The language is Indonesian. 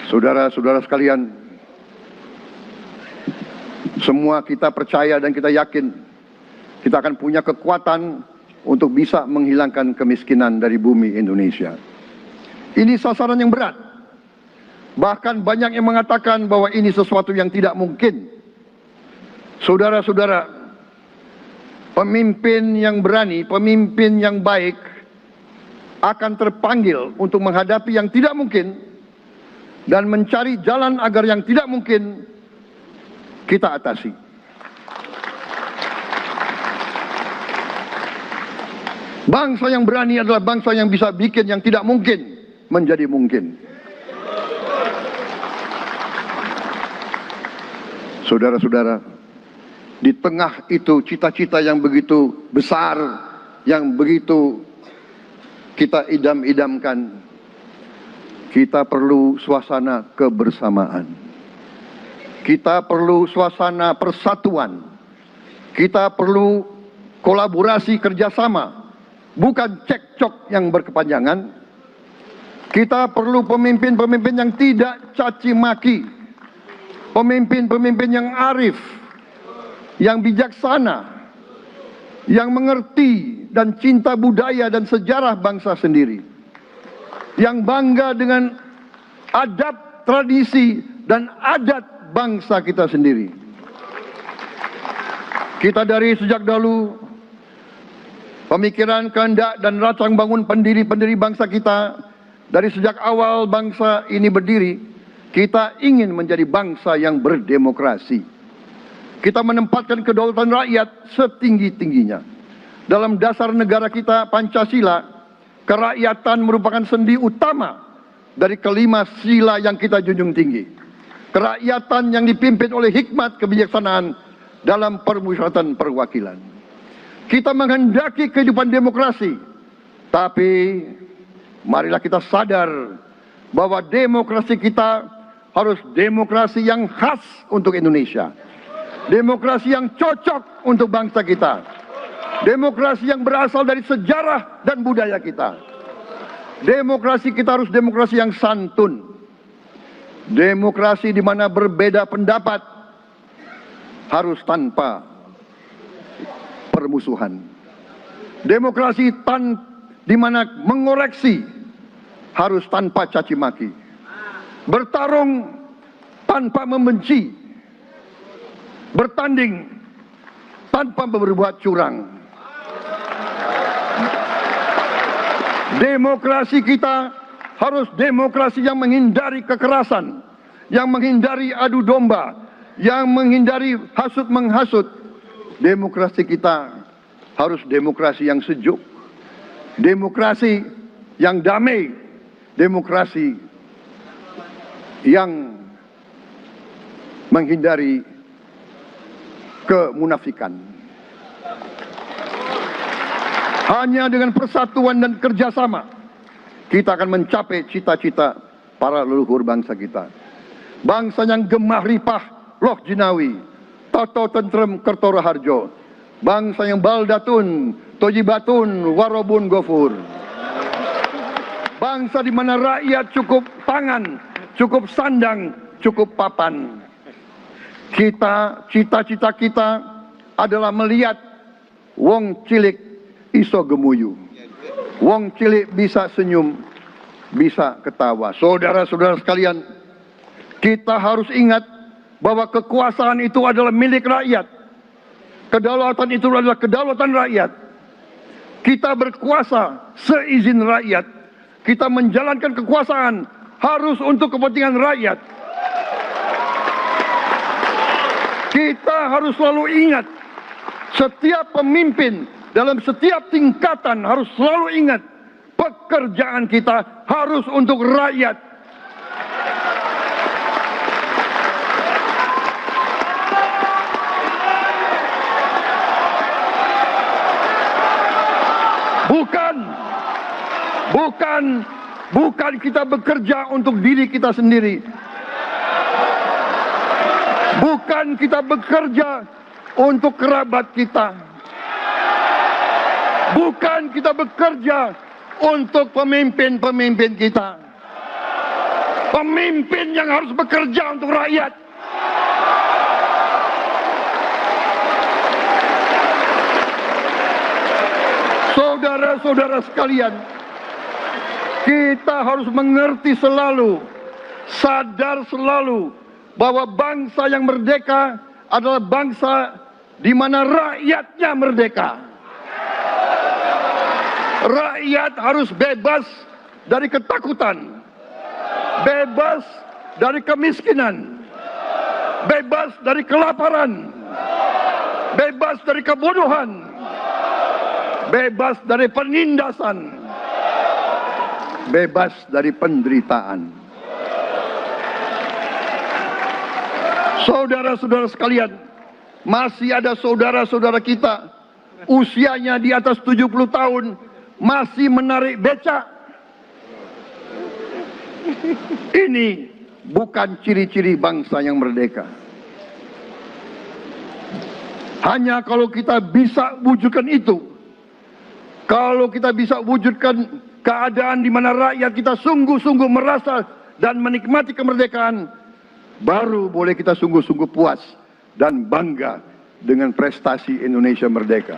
Saudara-saudara sekalian, semua kita percaya dan kita yakin kita akan punya kekuatan untuk bisa menghilangkan kemiskinan dari bumi Indonesia. Ini sasaran yang berat. Bahkan banyak yang mengatakan bahwa ini sesuatu yang tidak mungkin. Saudara-saudara, pemimpin yang berani, pemimpin yang baik akan terpanggil untuk menghadapi yang tidak mungkin dan mencari jalan agar yang tidak mungkin kita atasi. Bangsa yang berani adalah bangsa yang bisa bikin yang tidak mungkin menjadi mungkin. Saudara-saudara, di tengah itu cita-cita yang begitu besar, yang begitu kita idam-idamkan, kita perlu suasana kebersamaan. Kita perlu suasana persatuan. Kita perlu kolaborasi kerjasama, bukan cekcok yang berkepanjangan. Kita perlu pemimpin-pemimpin yang tidak caci maki, pemimpin-pemimpin yang arif, yang bijaksana, yang mengerti dan cinta budaya dan sejarah bangsa sendiri, yang bangga dengan adab, tradisi, dan adat bangsa kita sendiri. Kita dari sejak dahulu, pemikiran, kehendak, dan rancang bangun pendiri-pendiri bangsa kita, dari sejak awal bangsa ini berdiri, kita ingin menjadi bangsa yang berdemokrasi. Kita menempatkan kedaulatan rakyat setinggi-tingginya. Dalam dasar negara kita, Pancasila, kerakyatan merupakan sendi utama dari kelima sila yang kita junjung tinggi. Kerakyatan yang dipimpin oleh hikmat kebijaksanaan dalam permusyawaratan perwakilan. Kita menghendaki kehidupan demokrasi, tapi marilah kita sadar bahwa demokrasi kita harus demokrasi yang khas untuk Indonesia. Demokrasi yang cocok untuk bangsa kita. Demokrasi yang berasal dari sejarah dan budaya kita. Demokrasi kita harus demokrasi yang santun. Demokrasi di mana berbeda pendapat harus tanpa permusuhan. Demokrasi di mana mengoreksi harus tanpa caci maki. Bertarung tanpa membenci. Bertanding tanpa berbuat curang. Demokrasi kita harus demokrasi yang menghindari kekerasan, yang menghindari adu domba, yang menghindari hasut menghasut. Demokrasi kita harus demokrasi yang sejuk, demokrasi yang damai, demokrasi yang menghindari kemunafikan. Hanya dengan persatuan dan kerjasama kita akan mencapai cita-cita para leluhur bangsa kita. Bangsa yang gemah ripah loh jinawi, toto tentrem kertoro harjo. Bangsa yang baldatun, tojibatun, warobun gofur. Bangsa di mana rakyat cukup pangan, cukup sandang, cukup papan. Cita-cita kita adalah melihat wong cilik iso gemuyu. Wong cilik bisa senyum, bisa ketawa. Saudara-saudara sekalian, kita harus ingat bahwa kekuasaan itu adalah milik rakyat. Kedaulatan itu adalah kedaulatan rakyat. Kita berkuasa seizin rakyat. Kita menjalankan kekuasaan harus untuk kepentingan rakyat. Kita harus selalu ingat, setiap pemimpin dalam setiap tingkatan harus selalu ingat, pekerjaan kita harus untuk rakyat. Bukan kita bekerja untuk diri kita sendiri. Bukan kita bekerja untuk kerabat kita. Bukan kita bekerja untuk pemimpin-pemimpin kita. Pemimpin yang harus bekerja untuk rakyat. Saudara-saudara sekalian, kita harus mengerti selalu, sadar selalu bahwa bangsa yang merdeka adalah bangsa di mana rakyatnya merdeka. Rakyat harus bebas dari ketakutan, bebas dari kemiskinan, bebas dari kelaparan, bebas dari kebodohan, bebas dari penindasan, bebas dari penderitaan. Saudara-saudara sekalian, masih ada saudara-saudara kita usianya di atas 70 tahun masih menarik becak. Ini bukan ciri-ciri bangsa yang merdeka. Hanya kalau kita bisa wujudkan itu, kalau kita bisa wujudkan keadaan di mana rakyat kita sungguh-sungguh merasa dan menikmati kemerdekaan, baru boleh kita sungguh-sungguh puas dan bangga dengan prestasi Indonesia merdeka.